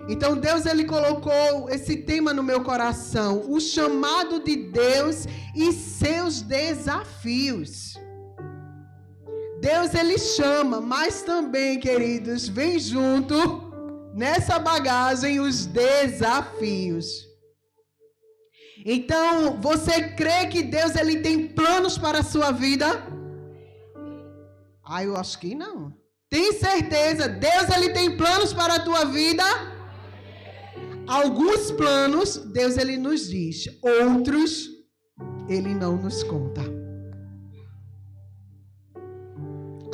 Então Deus, ele colocou esse tema no meu coração, o chamado de Deus e seus desafios. Deus, ele chama, mas também, queridos, vem junto nessa bagagem os desafios. Então, você crê que Deus, ele tem planos para a sua vida? Eu acho que não. Tem certeza? Deus, ele tem planos para a tua vida? Alguns planos, Deus, ele nos diz. Outros, ele não nos conta.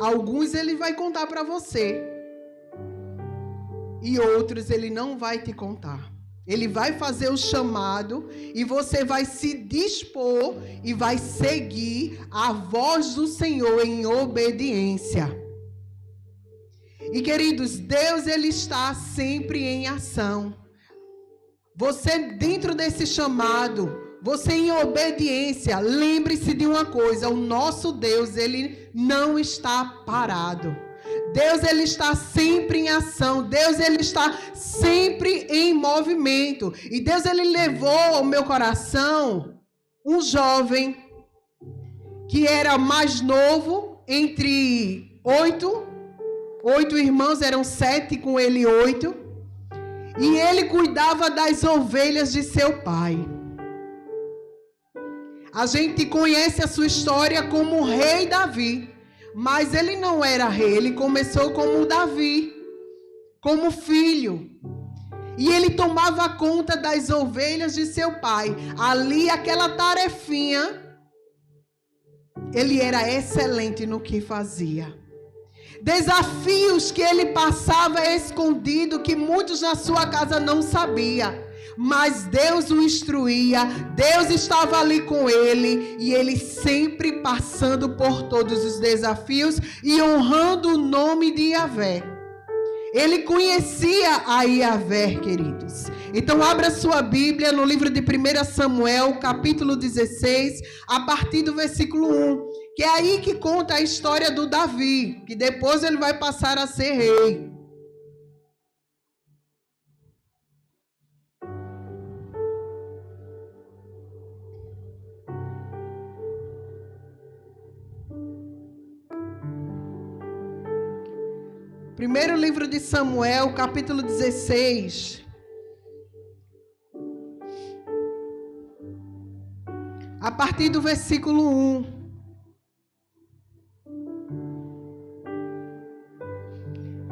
Alguns ele vai contar para você. E outros ele não vai te contar. Ele vai fazer o chamado e você vai se dispor e vai seguir a voz do Senhor em obediência. E queridos, Deus, ele está sempre em ação. Você dentro desse chamado, você em obediência, lembre-se de uma coisa, o nosso Deus, ele não está parado. Deus, ele está sempre em ação. Deus, ele está sempre em movimento. E Deus, ele levou ao meu coração um jovem que era mais novo, entre 8 irmãos, eram 7, com ele 8. E ele cuidava das ovelhas de seu pai. A gente conhece a sua história como o rei Davi. Mas ele não era rei, ele começou como Davi, como filho. E ele tomava conta das ovelhas de seu pai. Ali, aquela tarefinha, ele era excelente no que fazia. Desafios que ele passava escondido, que muitos na sua casa não sabiam. Mas Deus o instruía, Deus estava ali com ele, e ele sempre passando por todos os desafios e honrando o nome de Yahvé. Ele conhecia a Yahvé, queridos. Então abra sua Bíblia no livro de 1 Samuel, capítulo 16, a partir do versículo 1, que é aí que conta a história do Davi, que depois ele vai passar a ser rei. Primeiro livro de Samuel, capítulo 16. A partir do versículo 1.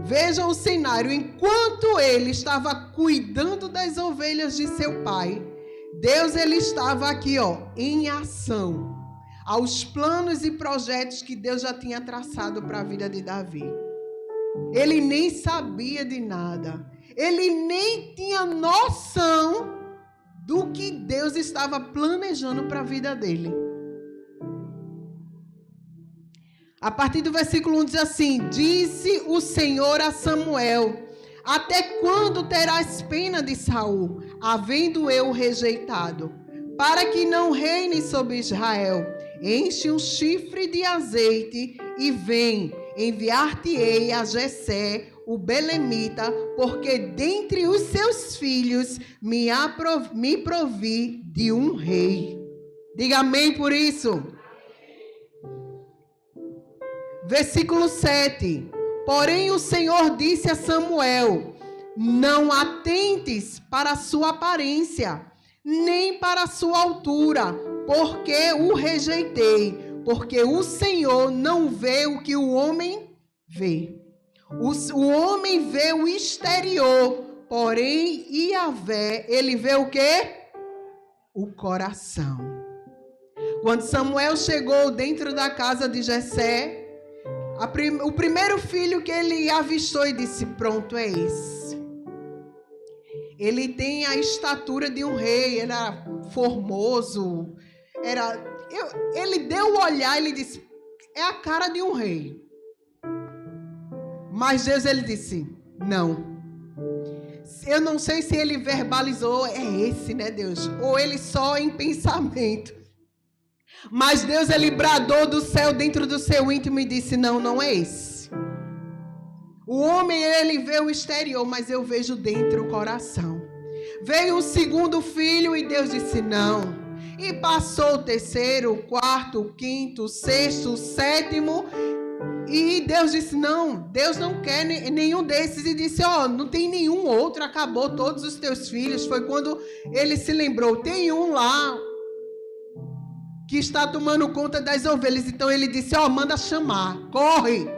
Vejam o cenário. Enquanto ele estava cuidando das ovelhas de seu pai, Deus, ele estava aqui, em ação. Aos planos e projetos que Deus já tinha traçado para a vida de Davi. Ele nem sabia de nada. Ele nem tinha noção do que Deus estava planejando para a vida dele. A partir do versículo 1 diz assim: disse o Senhor a Samuel: até quando terás pena de Saul, havendo eu rejeitado, para que não reine sobre Israel? Enche um chifre de azeite e vem, enviar-te-ei a Jessé, o belemita, porque dentre os seus filhos me provi de um rei. Diga amém por isso. Versículo 7. Porém o Senhor disse a Samuel: não atentes para a sua aparência, nem para a sua altura, porque o rejeitei. Porque o Senhor não vê o que o homem vê. O homem vê o exterior, porém Yahvé, ele vê o quê? O coração. Quando Samuel chegou dentro da casa de Jessé, o primeiro filho que ele avistou e disse: pronto, é esse. Ele tem a estatura de um rei, ele era formoso, ele deu o olhar, ele disse: é a cara de um rei. Mas Deus, ele disse: não. Eu não sei se ele verbalizou, é esse, né, Deus? Ou ele só em pensamento. Mas Deus, ele bradou do céu dentro do seu íntimo e disse: não, não é esse. O homem, ele vê o exterior, mas eu vejo dentro o coração. Veio o segundo filho e Deus disse não. E passou o terceiro, o quarto, o quinto, o sexto, o sétimo. E Deus disse não, Deus não quer nenhum desses. E disse, não tem nenhum outro, acabou todos os teus filhos. Foi quando ele se lembrou, tem um lá que está tomando conta das ovelhas. Então ele disse, manda chamar, corre,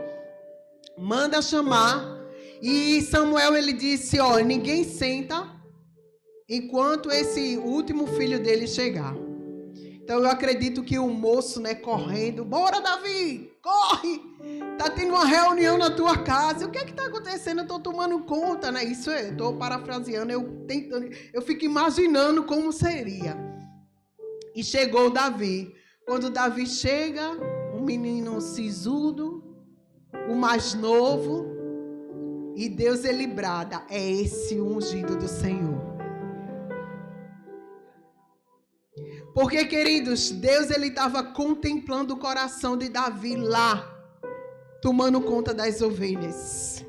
manda chamar. E Samuel, ele disse, ninguém senta enquanto esse último filho dele chegar. Então eu acredito que o moço, né, correndo, bora Davi, corre, tá tendo uma reunião na tua casa, o que é que tá acontecendo? Eu tô tomando conta, né, isso eu tô parafraseando, eu fico imaginando como seria. E chegou Davi. Quando Davi chega, um menino sisudo, o mais novo, e Deus, ele brada, é esse o ungido do Senhor. Porque, queridos, Deus, ele estava contemplando o coração de Davi lá, tomando conta das ovelhas.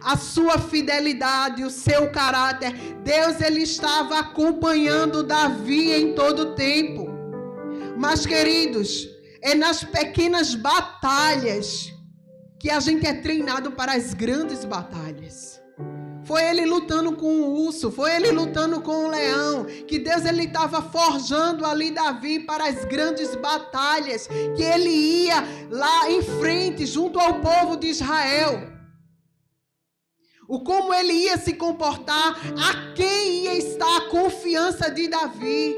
A sua fidelidade, o seu caráter, Deus, ele estava acompanhando Davi em todo o tempo. Mas, queridos, é nas pequenas batalhas que a gente é treinado para as grandes batalhas. Foi ele lutando com o urso, foi ele lutando com o leão, que Deus, ele estava forjando ali Davi para as grandes batalhas, que ele ia lá em frente, junto ao povo de Israel. O como ele ia se comportar, a quem ia estar a confiança de Davi,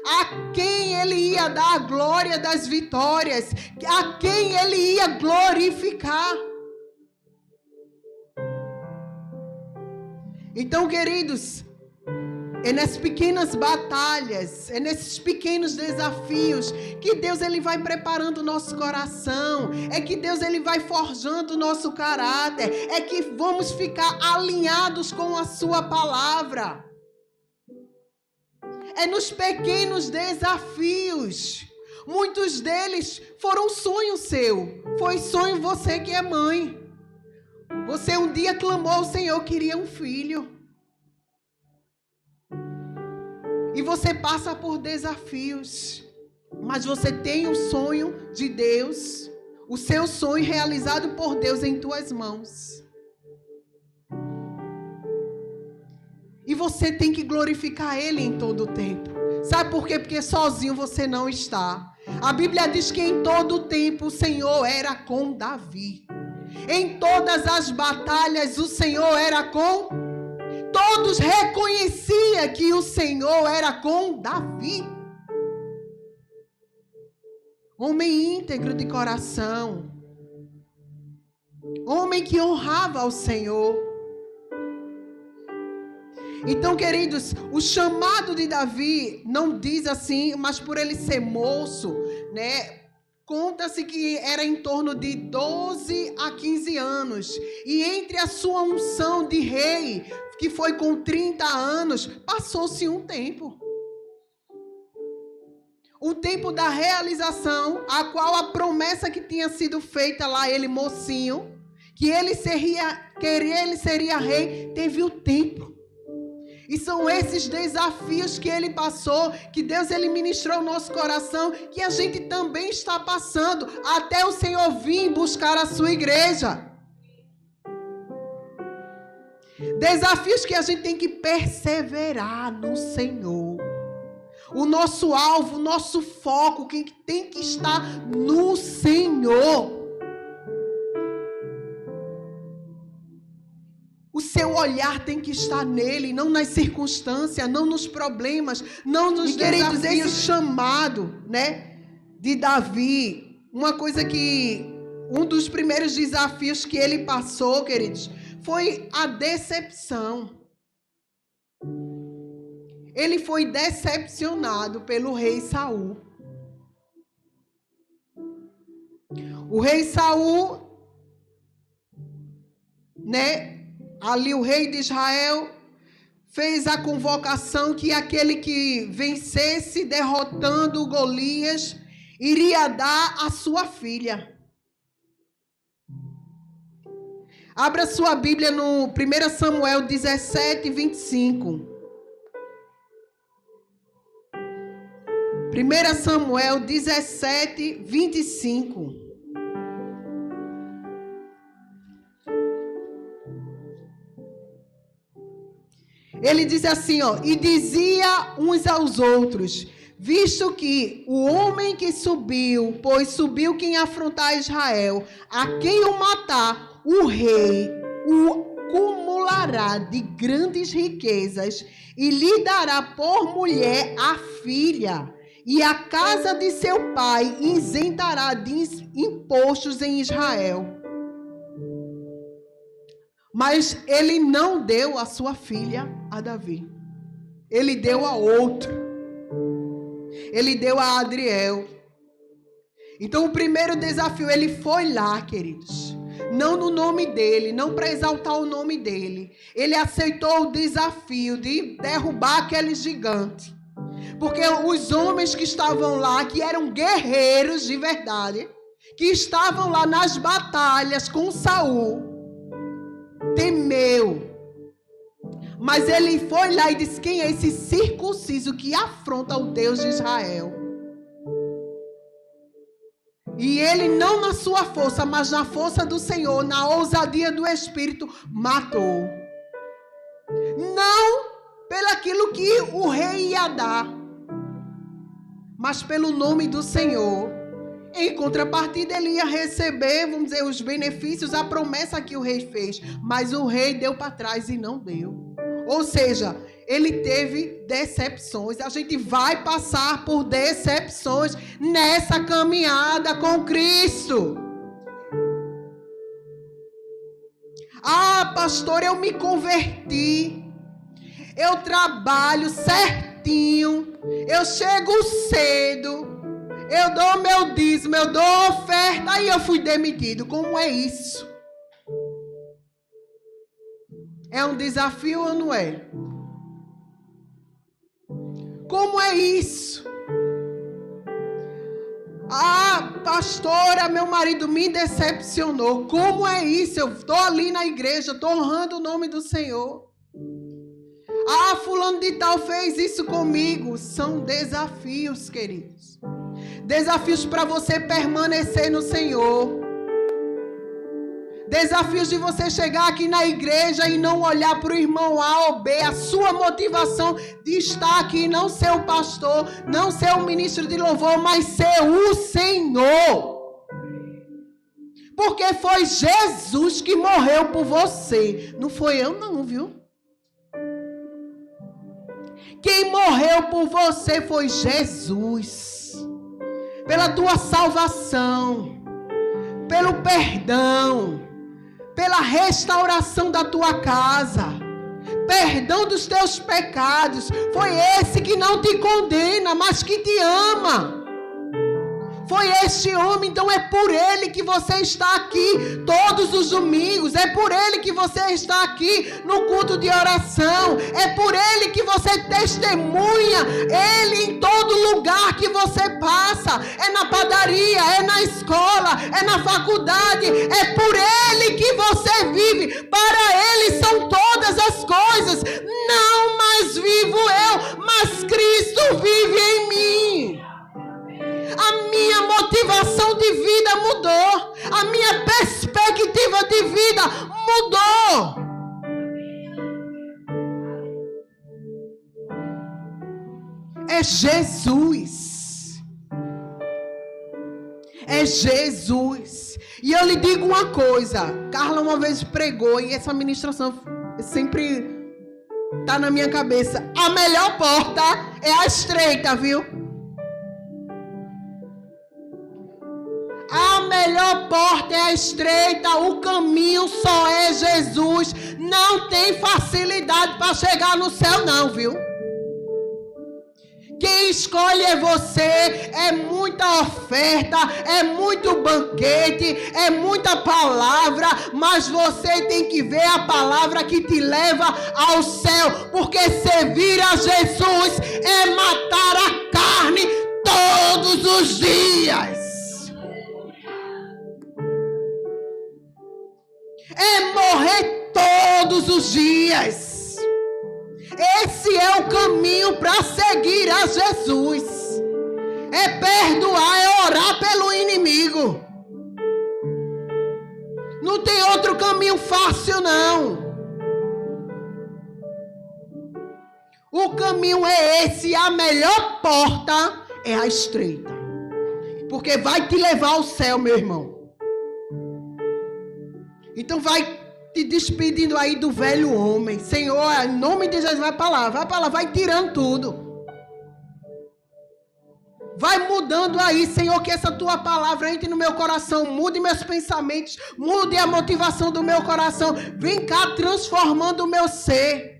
a quem ele ia dar a glória das vitórias, a quem ele ia glorificar. Então, queridos, é nas pequenas batalhas, é nesses pequenos desafios que Deus, ele vai preparando o nosso coração, é que Deus, ele vai forjando o nosso caráter, é que vamos ficar alinhados com a sua palavra. É nos pequenos desafios. Muitos deles foram sonho seu, foi sonho você que é mãe. Você um dia clamou ao Senhor, queria um filho. E você passa por desafios. Mas você tem o sonho de Deus. O seu sonho realizado por Deus em tuas mãos. E você tem que glorificar Ele em todo o tempo. Sabe por quê? Porque sozinho você não está. A Bíblia diz que em todo o tempo o Senhor era com Davi. Em todas as batalhas o Senhor era com... Todos reconheciam que o Senhor era com Davi. Homem íntegro de coração. Homem que honrava ao Senhor. Então, queridos, o chamado de Davi não diz assim, mas por ele ser moço, né? Conta-se que era em torno de 12 a 15 anos. E entre a sua unção de rei, que foi com 30 anos, passou-se um tempo. O tempo da realização, a qual a promessa que tinha sido feita lá, ele mocinho, que ele seria rei, teve o tempo. E são esses desafios que ele passou, que Deus, ele ministrou ao nosso coração, que a gente também está passando, até o Senhor vir buscar a sua igreja. Desafios que a gente tem que perseverar no Senhor. O nosso alvo, o nosso foco, que tem que estar no Senhor. O seu olhar tem que estar nele, não nas circunstâncias, não nos problemas, não nos desafios. Esse chamado, né, de Davi, uma coisa que, um dos primeiros desafios que ele passou, queridos, foi a decepção. Ele foi decepcionado pelo rei Saul. O rei Saul, né, ali o rei de Israel fez a convocação que aquele que vencesse derrotando Golias iria dar a sua filha. Abra sua Bíblia no 1 Samuel 17, 25. 1 Samuel 17, 25. Ele diz assim, ó: e dizia uns aos outros: visto que o homem que subiu, pois subiu quem afrontar Israel, a quem o matar, o rei o cumulará de grandes riquezas e lhe dará por mulher a filha, e a casa de seu pai isentará de impostos em Israel. Mas ele não deu a sua filha a Davi. Ele deu a outro. Ele deu a Adriel. Então o primeiro desafio, ele foi lá, queridos. Não no nome dele, não para exaltar o nome dele. Ele aceitou o desafio de derrubar aquele gigante. Porque os homens que estavam lá, que eram guerreiros de verdade, que estavam lá nas batalhas com Saul, temeu. Mas ele foi lá e disse: quem é esse circunciso que afronta o Deus de Israel? E ele, não na sua força, mas na força do Senhor, na ousadia do Espírito, matou. Não pelaquilo que o rei ia dar, mas pelo nome do Senhor. Em contrapartida, ele ia receber, vamos dizer, os benefícios, a promessa que o rei fez. Mas o rei deu para trás e não deu. Ou seja, ele teve decepções. A gente vai passar por decepções nessa caminhada com Cristo. Ah, pastor, eu me converti. Eu trabalho certinho. Eu chego cedo. Eu dou meu dízimo, eu dou oferta, aí eu fui demitido. Como é isso? É um desafio ou não é? Como é isso? Ah, pastora, meu marido me decepcionou. Como é isso? Eu estou ali na igreja, estou honrando o nome do Senhor. Ah, fulano de tal fez isso comigo. São desafios, queridos. Desafios para você permanecer no Senhor. Desafios de você chegar aqui na igreja e não olhar para o irmão A ou B. A sua motivação de estar aqui, não ser o pastor, não ser o ministro de louvor, mas ser o Senhor. Porque foi Jesus que morreu por você. Não foi eu não, viu? Quem morreu por você foi Jesus. Pela tua salvação, pelo perdão, pela restauração da tua casa, perdão dos teus pecados. Foi esse que não te condena, mas que te ama. Foi este homem, então é por ele que você está aqui todos os domingos. É por ele que você está aqui no culto de oração. É por ele que você testemunha ele em todo lugar que você passa. É na padaria, é na escola, é na faculdade. É por ele que você vive. Para ele são todas as coisas. Não mais vivo eu, mas Cristo vive em mim. A minha motivação de vida mudou. A minha perspectiva de vida mudou. É Jesus. É Jesus. E eu lhe digo uma coisa. Carla uma vez pregou, e essa ministração sempre está na minha cabeça. A melhor porta é a estreita, viu? A melhor porta é a estreita, o caminho só é Jesus. Não tem facilidade para chegar no céu não, viu? Quem escolhe é você. É muita oferta, é muito banquete, é muita palavra, mas você tem que ver a palavra que te leva ao céu, porque servir a Jesus é matar a carne todos os dias. é morrer todos os dias. Esse é o caminho para seguir a Jesus. É perdoar, é orar pelo inimigo. Não tem outro caminho fácil, não. O caminho é esse, a melhor porta é a estreita. Porque vai te levar ao céu, meu irmão. Então vai te despedindo aí do velho homem. Senhor, em nome de Jesus, vai para lá, vai tirando tudo. Vai mudando aí, Senhor, que essa tua palavra entre no meu coração, mude meus pensamentos, mude a motivação do meu coração. Vem cá transformando o meu ser.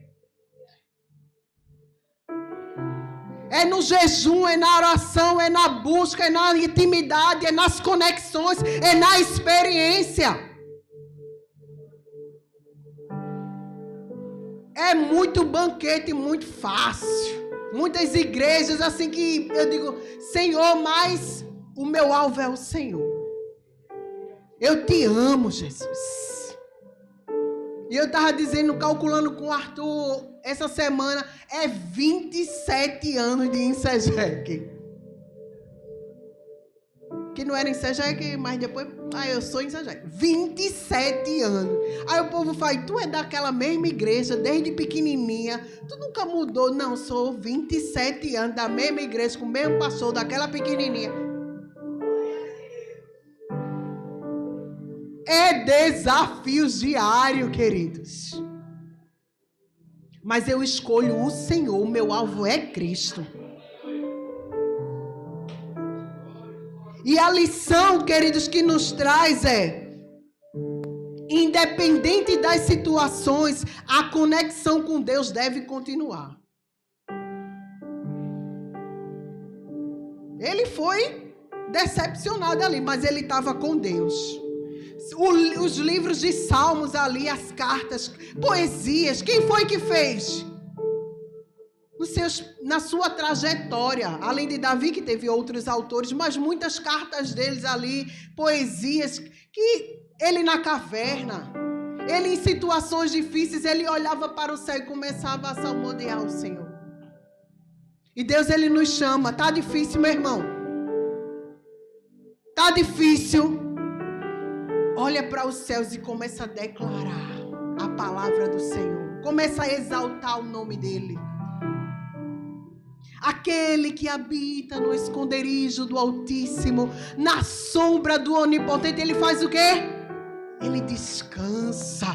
É no jejum, é na oração, é na busca, é na intimidade, é nas conexões, é na experiência. É muito banquete, muito fácil. Muitas igrejas assim que eu digo, Senhor, mas o meu alvo é o Senhor. Eu te amo, Jesus. E eu estava dizendo, calculando com o Arthur essa semana, é 27 anos de Insegec. Que não era Insegec, mas depois, eu sou Insegec. 27 anos. Aí o povo fala, tu é daquela mesma igreja, desde pequenininha, tu nunca mudou. Não, sou 27 anos da mesma igreja, com o mesmo pastor, daquela pequenininha. É desafios diários, queridos. Mas eu escolho o Senhor, o meu alvo é Cristo. E a lição, queridos, que nos traz é, independente das situações, a conexão com Deus deve continuar. Ele foi decepcionado ali, mas ele estava com Deus. Os livros de Salmos ali, as cartas, poesias, quem foi que fez? Na sua trajetória, além de Davi, que teve outros autores, mas muitas cartas deles ali, poesias, que ele na caverna, ele em situações difíceis, ele olhava para o céu e começava a salmodiar o Senhor. E Deus, ele nos chama, tá difícil, meu irmão? Tá difícil? Olha para os céus e começa a declarar a palavra do Senhor. Começa a exaltar o nome dele. Aquele que habita no esconderijo do Altíssimo, na sombra do Onipotente, ele faz o quê? Ele descansa.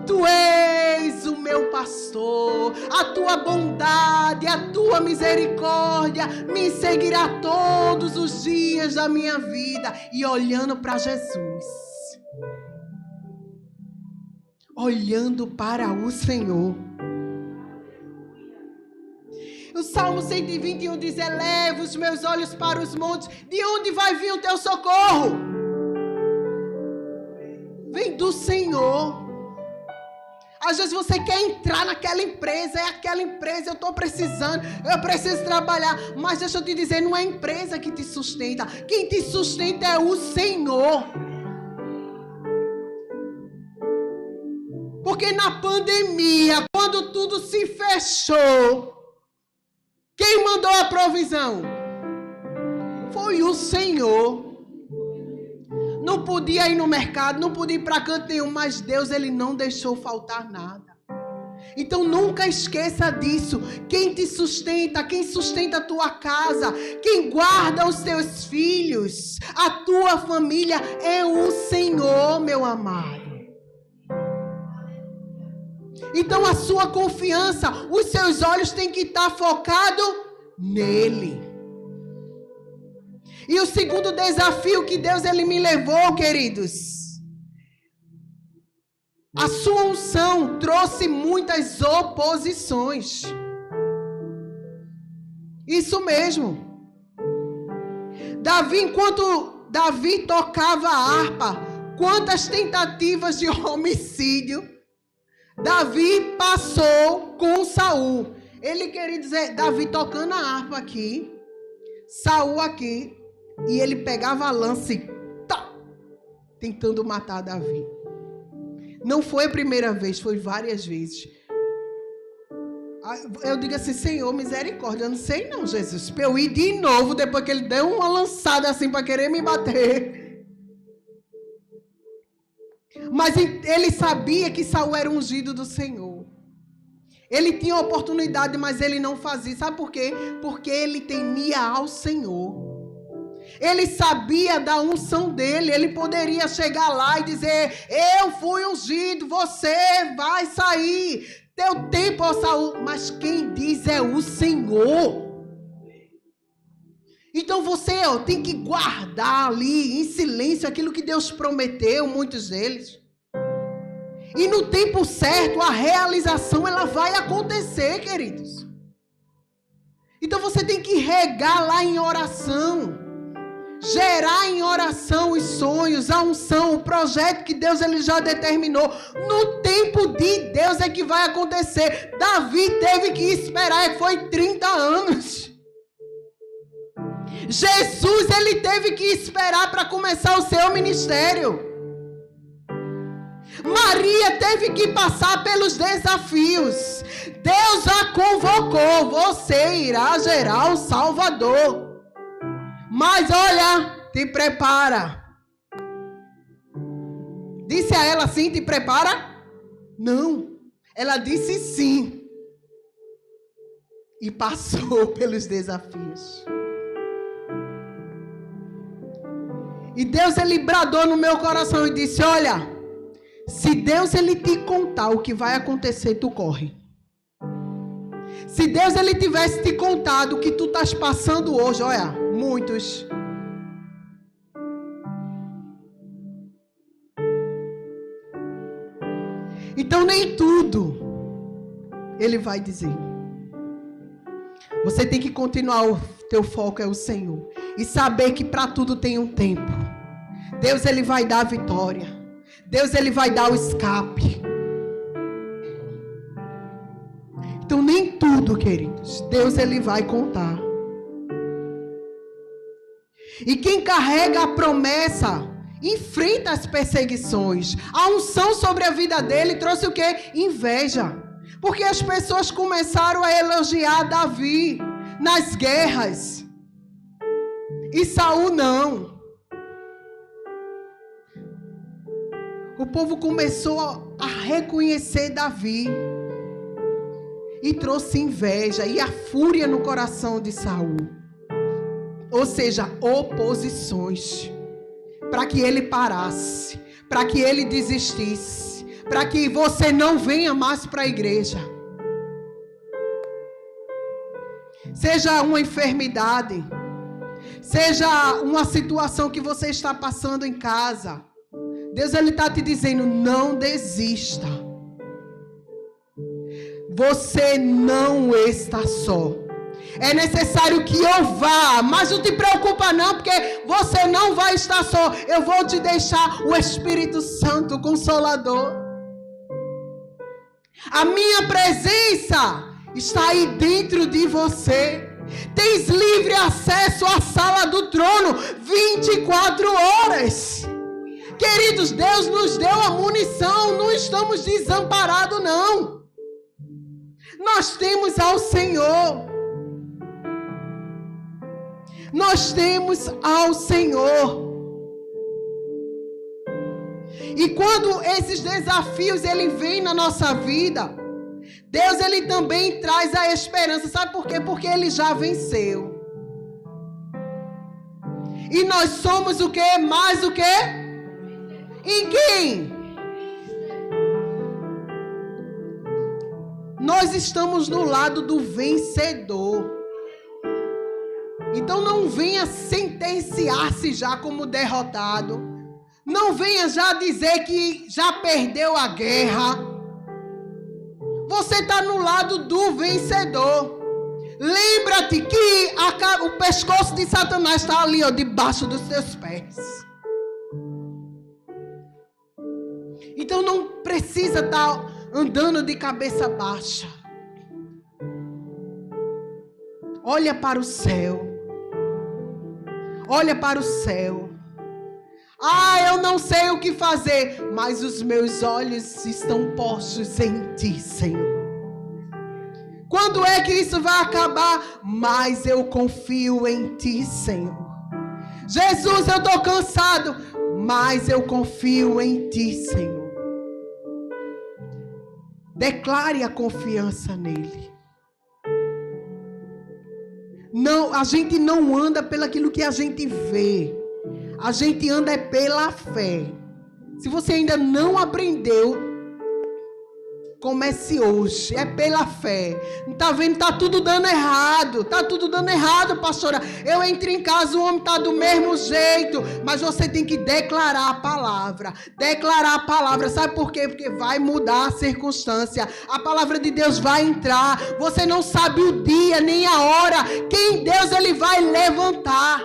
Tu és o meu pastor, a tua bondade, a tua misericórdia me seguirá todos os dias da minha vida. E olhando para Jesus, olhando para o Senhor. O Salmo 121 diz, eleva os meus olhos para os montes, de onde vai vir o teu socorro? Vem do Senhor. Às vezes você quer entrar naquela empresa, é aquela empresa, eu estou precisando, eu preciso trabalhar. Mas deixa eu te dizer, não é a empresa que te sustenta, quem te sustenta é o Senhor. Porque na pandemia, quando tudo se fechou, quem mandou a provisão? Foi o Senhor. Não podia ir no mercado, não podia ir para canto nenhum, mas Deus, ele não deixou faltar nada. Então nunca esqueça disso. Quem te sustenta, quem sustenta a tua casa, quem guarda os teus filhos, a tua família é o Senhor, meu amado. Então a sua confiança, os seus olhos têm que estar focados nele. E o segundo desafio que Deus ele me levou, queridos, a sua unção trouxe muitas oposições. Isso mesmo. Enquanto Davi tocava a harpa, quantas tentativas de homicídio Davi passou com Saul. Ele queria dizer, Davi tocando a harpa aqui, Saul aqui, e ele pegava a lança e tentando matar Davi. Não foi a primeira vez, foi várias vezes. Eu digo assim, Senhor, misericórdia. Eu não sei não, Jesus. Para eu ir de novo, depois que ele deu uma lançada assim para querer me bater. Mas ele sabia que Saul era ungido do Senhor. Ele tinha oportunidade, mas ele não fazia. Sabe por quê? Porque ele temia ao Senhor. Ele sabia da unção dele. Ele poderia chegar lá e dizer, eu fui ungido, você vai sair. Teu tempo, ó Saul. Mas quem diz é o Senhor. Então você tem que guardar ali em silêncio aquilo que Deus prometeu, muitos deles. E no tempo certo, a realização ela vai acontecer, queridos. Então você tem que regar lá em oração. Gerar em oração os sonhos, a unção, o projeto que Deus ele já determinou. No tempo de Deus é que vai acontecer. Davi teve que esperar, foi 30 anos. Jesus ele teve que esperar para começar o seu ministério. Maria teve que passar pelos desafios. Deus a convocou. Você irá gerar o Salvador. Mas olha, te prepara. Disse a ela assim, te prepara? Não. Ela disse sim. E passou pelos desafios. E Deus ele bradou no meu coração e disse, olha, se Deus ele te contar o que vai acontecer, tu corre. Se Deus ele tivesse te contado o que tu estás passando hoje, olha, muitos. Então nem tudo ele vai dizer. Você tem que continuar, o teu foco é o Senhor. E saber que para tudo tem um tempo. Deus ele vai dar a vitória. Deus ele vai dar o escape. Então nem tudo, queridos, Deus ele vai contar. E quem carrega a promessa enfrenta as perseguições. A unção sobre a vida dele trouxe o quê? Inveja. Porque as pessoas começaram a elogiar Davi nas guerras. E Saul não. O povo começou a reconhecer Davi. E trouxe inveja e a fúria no coração de Saul. Ou seja, oposições. Para que ele parasse. Para que ele desistisse. Para que você não venha mais para a igreja. Seja uma enfermidade. Seja uma situação que você está passando em casa. Deus ele está te dizendo, não desista. Você não está só. É necessário que eu vá, mas não te preocupa não, porque você não vai estar só. Eu vou te deixar o Espírito Santo Consolador. A minha presença está aí dentro de você. Tens livre acesso à sala do trono 24 horas. Queridos, Deus nos deu a munição, não estamos desamparados não. Nós temos ao Senhor. Nós temos ao Senhor. E quando esses desafios ele vem na nossa vida, Deus ele também traz a esperança. Sabe por quê? Porque ele já venceu. E nós somos o quê? Mais o quê? Em quem? Nós estamos no lado do vencedor. Então não venha sentenciar-se já como derrotado. Não venha já dizer que já perdeu a guerra. Você está no lado do vencedor. Lembra-te que o pescoço de Satanás está ali, ó, debaixo dos seus pés. Então não precisa estar andando de cabeça baixa. Olha para o céu. Olha para o céu. Eu não sei o que fazer, mas os meus olhos estão postos em ti, Senhor. Quando é que isso vai acabar? Mas eu confio em ti, Senhor. Jesus, eu estou cansado, mas eu confio em ti, Senhor. Declare a confiança nele. Não, a gente não anda pelaquilo que a gente vê. A gente anda pela fé. Se você ainda não aprendeu, comece hoje. É pela fé. Não tá vendo? Tá tudo dando errado. Tá tudo dando errado, pastora. Eu entrei em casa, o homem tá do mesmo jeito. Mas você tem que declarar a palavra. Declarar a palavra. Sabe por quê? Porque vai mudar a circunstância. A palavra de Deus vai entrar. Você não sabe o dia nem a hora. Quem Deus ele vai levantar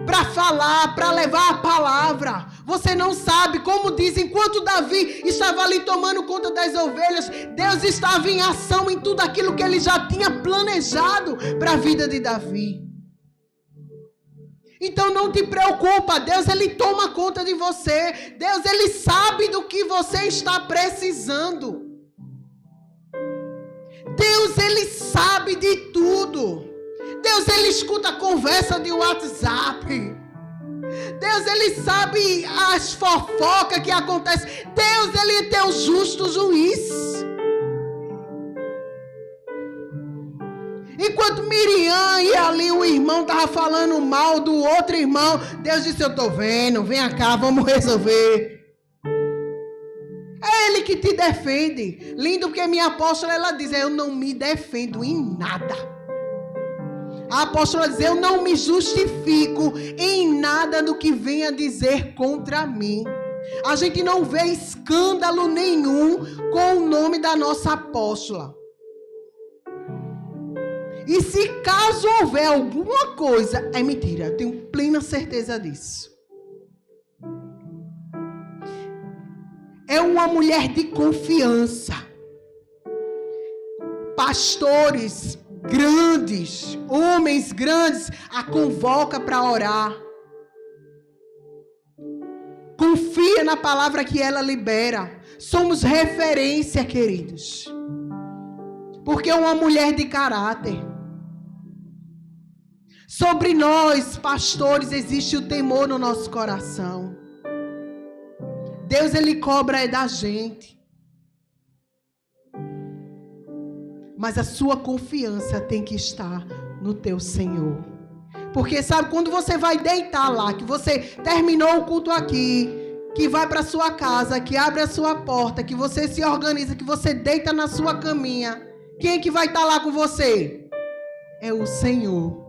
para falar, para levar a palavra. Você não sabe, como diz, enquanto Davi estava ali tomando conta das ovelhas, Deus estava em ação em tudo aquilo que ele já tinha planejado para a vida de Davi. Então não te preocupa, Deus ele toma conta de você. Deus ele sabe do que você está precisando. Deus ele sabe de tudo. Deus, ele escuta a conversa de WhatsApp. Deus, ele sabe as fofocas que acontecem. Deus, ele é teu justo juiz. Enquanto Miriam e ali o irmão estava falando mal do outro irmão, Deus disse, eu estou vendo, vem cá, vamos resolver. É ele que te defende. Lindo porque minha apóstola, ela diz, eu não me defendo em nada. A apóstola diz, eu não me justifico em nada do que venha dizer contra mim. A gente não vê escândalo nenhum com o nome da nossa apóstola. E se caso houver alguma coisa, é mentira, eu tenho plena certeza disso. É uma mulher de confiança. Pastores grandes, homens grandes, a convoca para orar. Confia na palavra que ela libera. Somos referência, queridos. Porque é uma mulher de caráter. Sobre nós, pastores, existe o temor no nosso coração. Deus, ele cobra é da gente. Mas a sua confiança tem que estar no teu Senhor. Porque sabe, quando você vai deitar lá, que você terminou o culto aqui, que vai para sua casa, que abre a sua porta, que você se organiza, que você deita na sua caminha, quem é que vai estar lá com você? É o Senhor.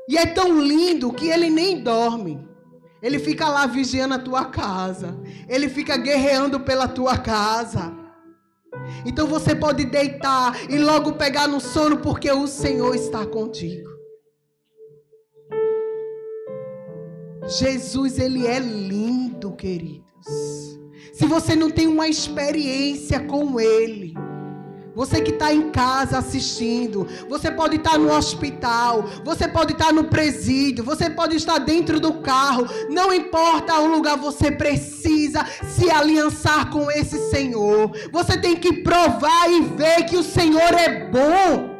E é tão lindo que ele nem dorme. Ele fica lá vigiando a tua casa. Ele fica guerreando pela tua casa. Então você pode deitar e logo pegar no sono, porque o Senhor está contigo. Jesus, ele é lindo, queridos. Se você não tem uma experiência com ele, você que está em casa assistindo, você pode estar no hospital, você pode estar no presídio, você pode estar dentro do carro, não importa o lugar, você precisa se aliançar com esse Senhor. Você tem que provar e ver que o Senhor é bom.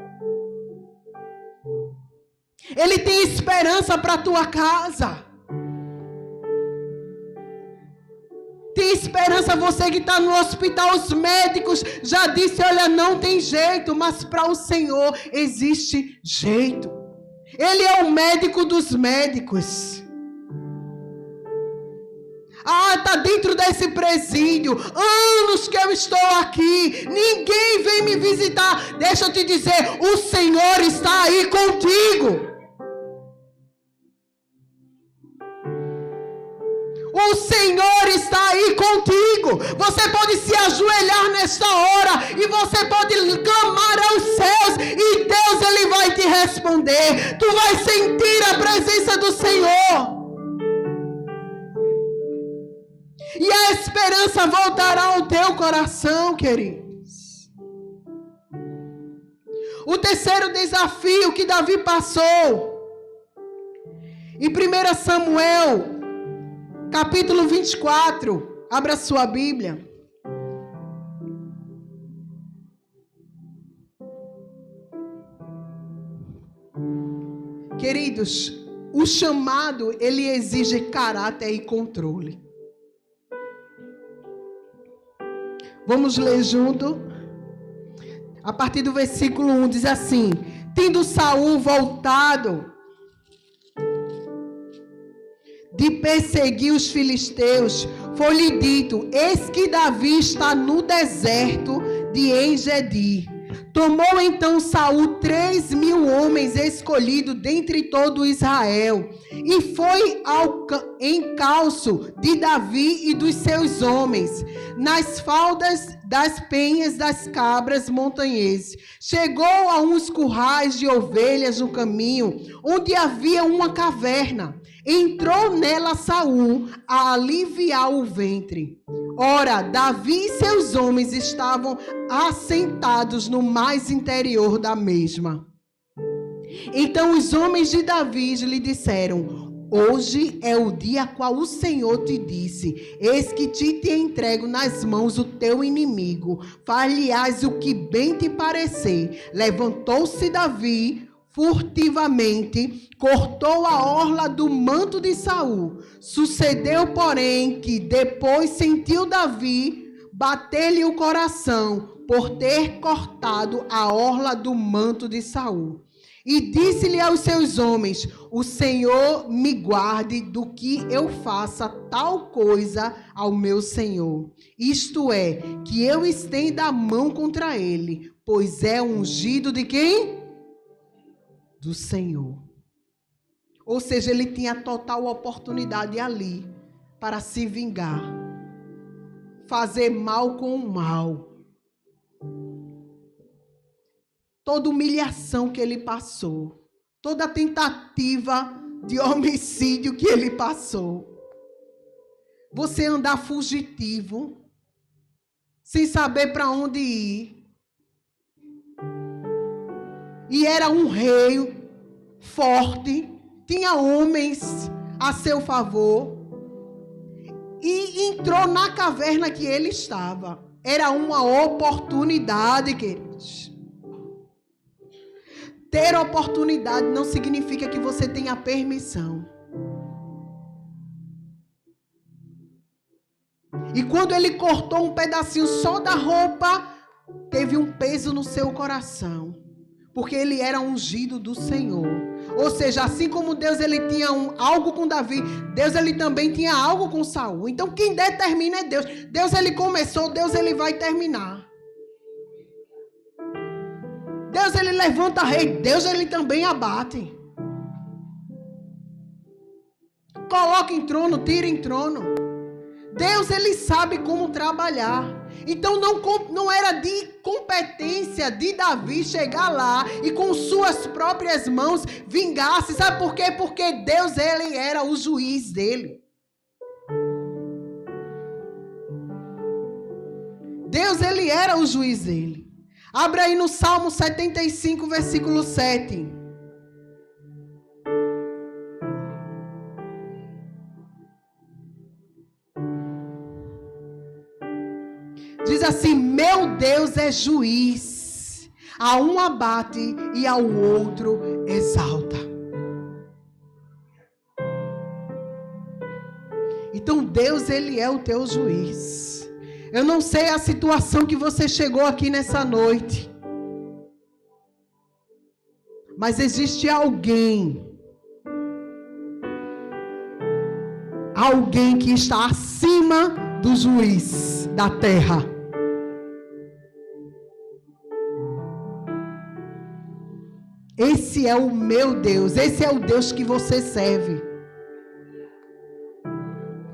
Ele tem esperança para a tua casa. Tem esperança, você que está no hospital, os médicos já disse, olha, não tem jeito, mas para o Senhor existe jeito. Ele é o médico dos médicos. Está dentro desse presídio, anos que eu estou aqui, ninguém vem me visitar. Deixa eu te dizer, o Senhor está aí contigo. O Senhor está aí contigo. Você pode se ajoelhar nesta hora e você pode clamar aos céus e Deus, ele vai te responder. Tu vai sentir a presença do Senhor. E a esperança voltará ao teu coração, queridos. O terceiro desafio que Davi passou, Em 1 Samuel, capítulo 24, abra sua Bíblia. Queridos, o chamado, ele exige caráter e controle. Vamos ler junto? A partir do versículo 1 diz assim: tendo Saul voltado de perseguir os filisteus, foi-lhe dito: eis que Davi está no deserto de En-Gedi. Tomou então Saul 3.000 homens escolhidos dentre todo Israel, e foi ao encalço de Davi e dos seus homens, nas faldas das penhas das cabras montanheses. Chegou a uns currais de ovelhas no caminho, onde havia uma caverna. Entrou nela Saul a aliviar o ventre. Ora, Davi e seus homens estavam assentados no mais interior da mesma. Então os homens de Davi lhe disseram: hoje é o dia a qual o Senhor te disse: eis que te entrego nas mãos o teu inimigo, far-lhe-ás o que bem te parecer. Levantou-se Davi furtivamente, cortou a orla do manto de Saul. Sucedeu, porém, que depois sentiu Davi bater-lhe o coração por ter cortado a orla do manto de Saul. E disse-lhe aos seus homens: o Senhor me guarde do que eu faça tal coisa ao meu Senhor. Isto é, que eu estenda a mão contra ele, pois é ungido de quem? Do Senhor. Ou seja, ele tinha total oportunidade ali para se vingar, fazer mal com o mal. Toda humilhação que ele passou, toda tentativa de homicídio que ele passou. Você andar fugitivo, sem saber para onde ir. E era um rei forte, tinha homens a seu favor, e entrou na caverna que ele estava. Era uma oportunidade, queridos. Ter oportunidade não significa que você tenha permissão. E quando ele cortou um pedacinho só da roupa, teve um peso no seu coração, porque ele era ungido do Senhor. Ou seja, assim como Deus ele tinha algo com Davi, Deus ele também tinha algo com Saul. Então quem determina é Deus. Deus ele começou, Deus ele vai terminar. Deus ele levanta rei, Deus ele também abate. Coloca em trono, tira em trono. Deus ele sabe como trabalhar. Então não era de competência de Davi chegar lá e com suas próprias mãos vingar-se. Sabe por quê? Porque Deus ele era o juiz dele. Deus ele era o juiz dele. Abra aí no Salmo 75, versículo 7. Diz assim: meu Deus é juiz, a um abate e ao outro exalta. Então Deus ele é o teu juiz. Eu não sei a situação que você chegou aqui nessa noite, mas existe alguém que está acima do juiz da terra. Esse é o meu Deus, esse é o Deus que você serve.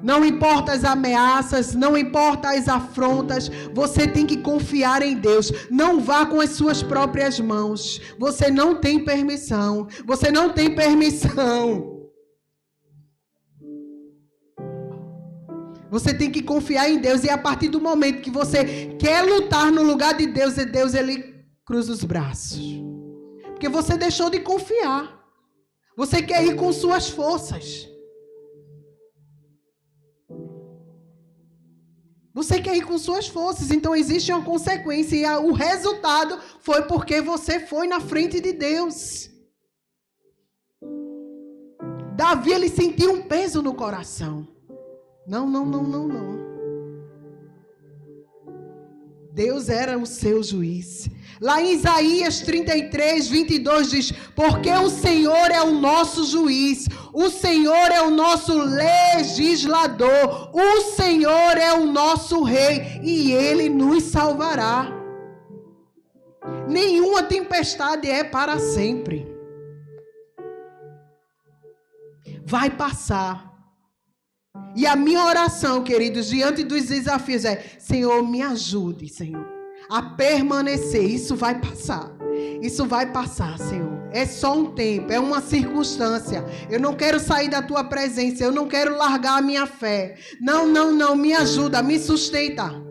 Não importa as ameaças, não importa as afrontas, você tem que confiar em Deus. Não vá com as suas próprias mãos. Você não tem permissão. Você não tem permissão. Você tem que confiar em Deus. E a partir do momento que você quer lutar no lugar de Deus, Deus ele cruza os braços. Porque você deixou de confiar. Você quer ir com suas forças. Você quer ir com suas forças, então existe uma consequência. E o resultado foi porque você foi na frente de Deus. Davi, ele sentiu um peso no coração. Não. Deus era o seu juiz. Lá em Isaías 33, 22 diz: porque o Senhor é o nosso juiz, o Senhor é o nosso legislador, o Senhor é o nosso rei e Ele nos salvará. Nenhuma tempestade é para sempre. Vai passar. E a minha oração, queridos, diante dos desafios é: Senhor, me ajude, Senhor, a permanecer. Isso vai passar. Isso vai passar, Senhor. É só um tempo, é uma circunstância. Eu não quero sair da tua presença. Eu não quero largar a minha fé. Não. Me ajuda, me sustenta.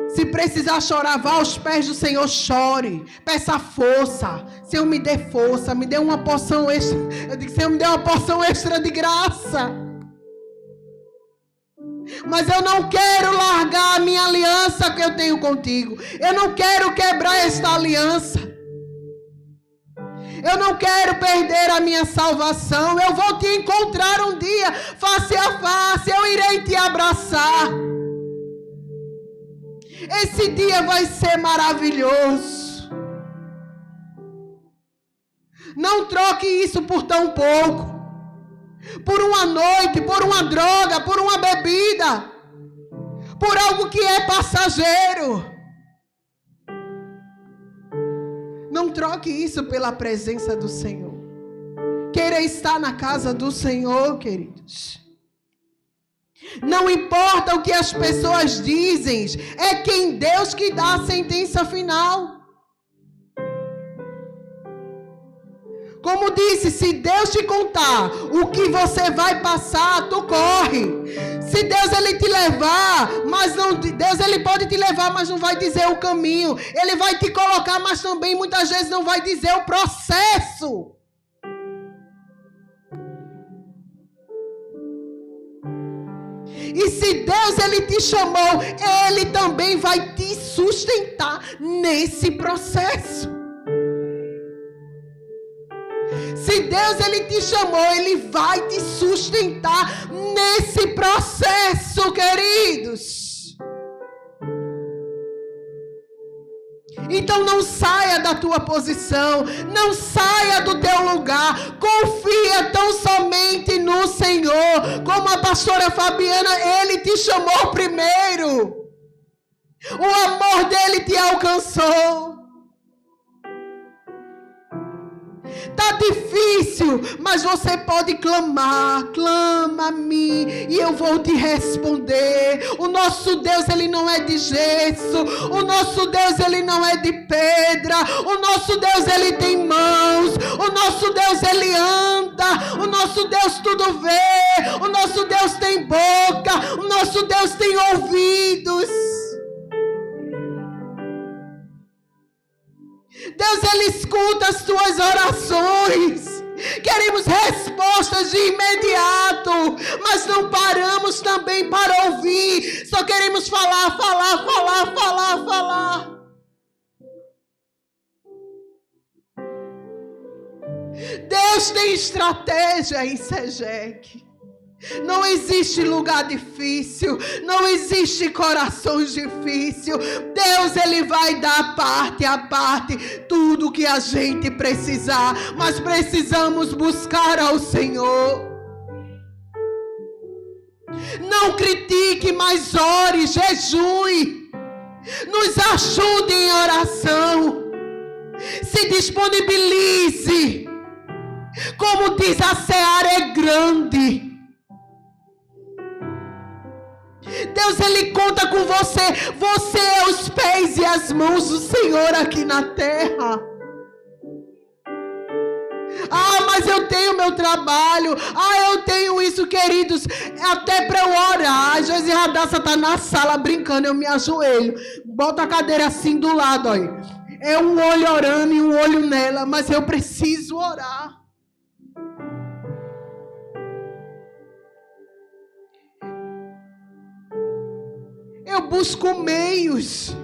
Se precisar chorar, vá aos pés do Senhor, chore. Peça força. Senhor, me dê força. Me dê uma porção extra. Eu digo: Senhor, me dê uma porção extra de graça. Mas eu não quero largar a minha aliança que eu tenho contigo. Eu não quero quebrar esta aliança. Eu não quero perder a minha salvação. Eu vou te encontrar um dia, face a face. Eu irei te abraçar. Esse dia vai ser maravilhoso. Não troque isso por tão pouco. Por uma noite, por uma droga, por uma bebida. Por algo que é passageiro. Não troque isso pela presença do Senhor. Queira estar na casa do Senhor, queridos. Não importa o que as pessoas dizem, é quem Deus que dá a sentença final. Como disse, se Deus te contar o que você vai passar, tu corre. Se Deus ele te levar, Deus ele pode te levar, mas não vai dizer o caminho. Ele vai te colocar, mas também muitas vezes não vai dizer o processo. E se Deus ele te chamou, Ele também vai te sustentar nesse processo. Se Deus ele te chamou, Ele vai te sustentar nesse processo, queridos. Então não saia da tua posição, não saia do teu lugar, confia tão somente no Senhor. Como a pastora Fabiana, Ele te chamou primeiro, o amor dele te alcançou. Está difícil, mas você pode clamar. Clama a mim e eu vou te responder. O nosso Deus, ele não é de gesso. O nosso Deus, ele não é de pedra. O nosso Deus, ele tem mãos. O nosso Deus, ele anda. O nosso Deus tudo vê. O nosso Deus tem boca. O nosso Deus tem ouvidos. Deus, ele escuta as tuas orações. Queremos respostas de imediato, mas não paramos também para ouvir. Só queremos falar. Deus tem estratégia em Segeque. Não existe lugar difícil, não existe corações difíceis. Deus ele vai dar parte a parte tudo que a gente precisar, mas precisamos buscar ao Senhor. Não critique, mas ore, jejue, nos ajude em oração, se disponibilize. Como diz, a seara é grande. Deus ele conta com você. Você é os pés e as mãos do Senhor aqui na terra. Mas eu tenho meu trabalho. Eu tenho isso, queridos. Até para eu orar. Às vezes a Radassa está na sala brincando, eu me ajoelho. Bota a cadeira assim do lado, olha. É um olho orando e um olho nela, mas eu preciso orar. Eu busco meios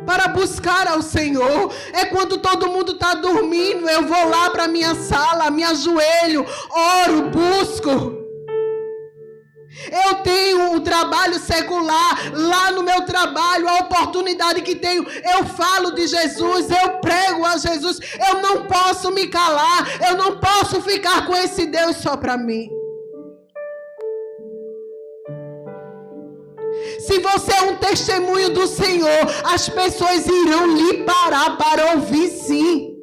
para buscar ao Senhor. É quando todo mundo está dormindo, eu vou lá para minha sala, me ajoelho, oro, busco. Eu tenho um trabalho secular, lá no meu trabalho, a oportunidade que tenho, eu falo de Jesus, eu prego a Jesus, eu não posso me calar, eu não posso ficar com esse Deus só para mim. Se você é um testemunho do Senhor, as pessoas irão lhe parar para ouvir sim,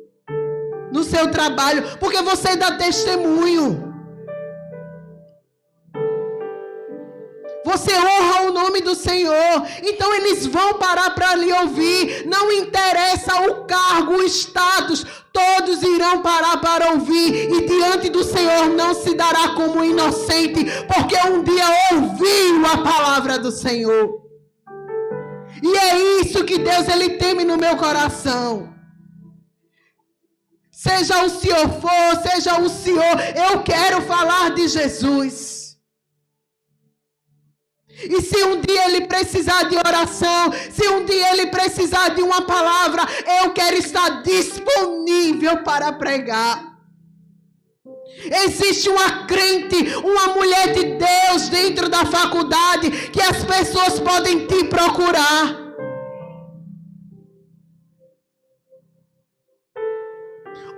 no seu trabalho, porque você dá testemunho. Você honra o nome do Senhor, então eles vão parar para lhe ouvir. Não interessa o cargo, o status, todos irão parar para ouvir. E diante do Senhor não se dará como inocente, porque um dia ouviu a palavra do Senhor. E é isso que Deus ele teme no meu coração. Seja o senhor for, seja o senhor, eu quero falar de Jesus. E se um dia ele precisar de oração, se um dia ele precisar de uma palavra, eu quero estar disponível para pregar. Existe uma crente, uma mulher de Deus dentro da faculdade que as pessoas podem te procurar.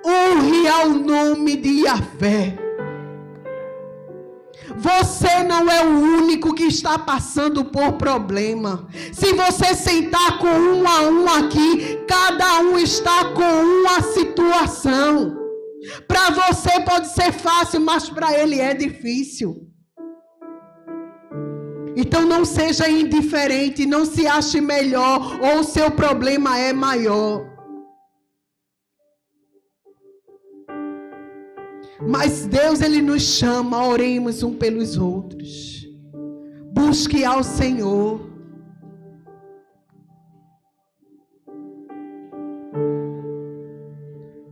Honre ao nome de Yahvé. Você não é o único que está passando por problema. Se você sentar com um a um aqui, cada um está com uma situação. Para você pode ser fácil, mas para ele é difícil. Então não seja indiferente, não se ache melhor ou o seu problema é maior. Mas Deus, ele nos chama, oremos um pelos outros. Busque ao Senhor.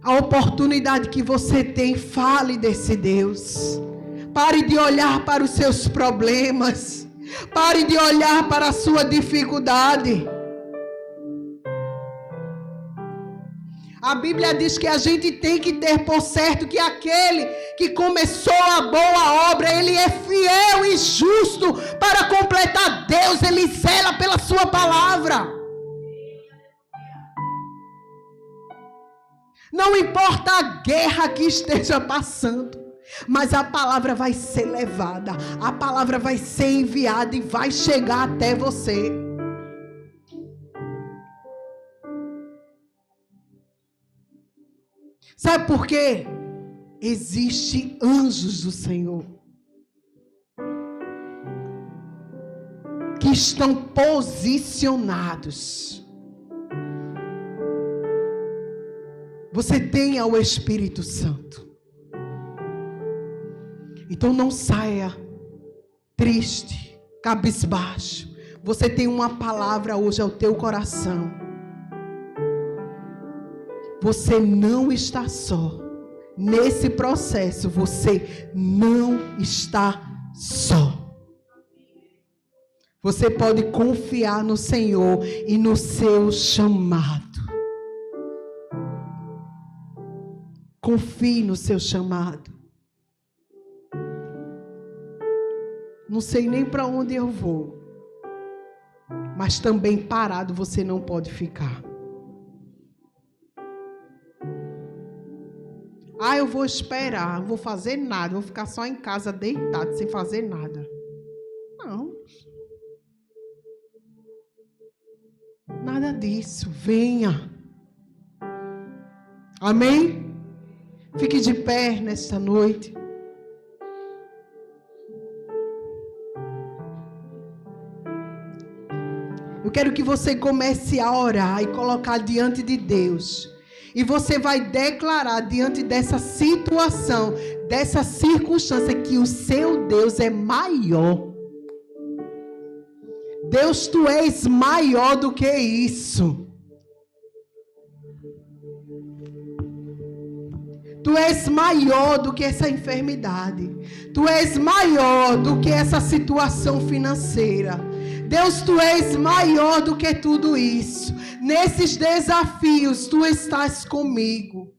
A oportunidade que você tem, fale desse Deus. Pare de olhar para os seus problemas. Pare de olhar para a sua dificuldade. A Bíblia diz que a gente tem que ter por certo que aquele que começou a boa obra, ele é fiel e justo para completar. Deus, ele zela pela sua palavra. Não importa a guerra que esteja passando, mas a palavra vai ser levada, a palavra vai ser enviada e vai chegar até você. Sabe por quê? Existem anjos do Senhor que estão posicionados. Você tem o Espírito Santo. Então não saia triste, cabisbaixo. Você tem uma palavra hoje ao teu coração. Você não está só. Nesse processo, você não está só. Você pode confiar no Senhor e no seu chamado. Confie no seu chamado. Não sei nem para onde eu vou, mas também parado você não pode ficar. Ah, eu vou esperar, não vou fazer nada, vou ficar só em casa deitado, sem fazer nada. Não. Nada disso. Venha. Amém? Fique de pé nesta noite. Eu quero que você comece a orar e colocar diante de Deus. E você vai declarar diante dessa situação, dessa circunstância, que o seu Deus é maior. Deus, tu és maior do que isso. Tu és maior do que essa enfermidade. Tu és maior do que essa situação financeira. Deus, tu és maior do que tudo isso. Nesses desafios, tu estás comigo.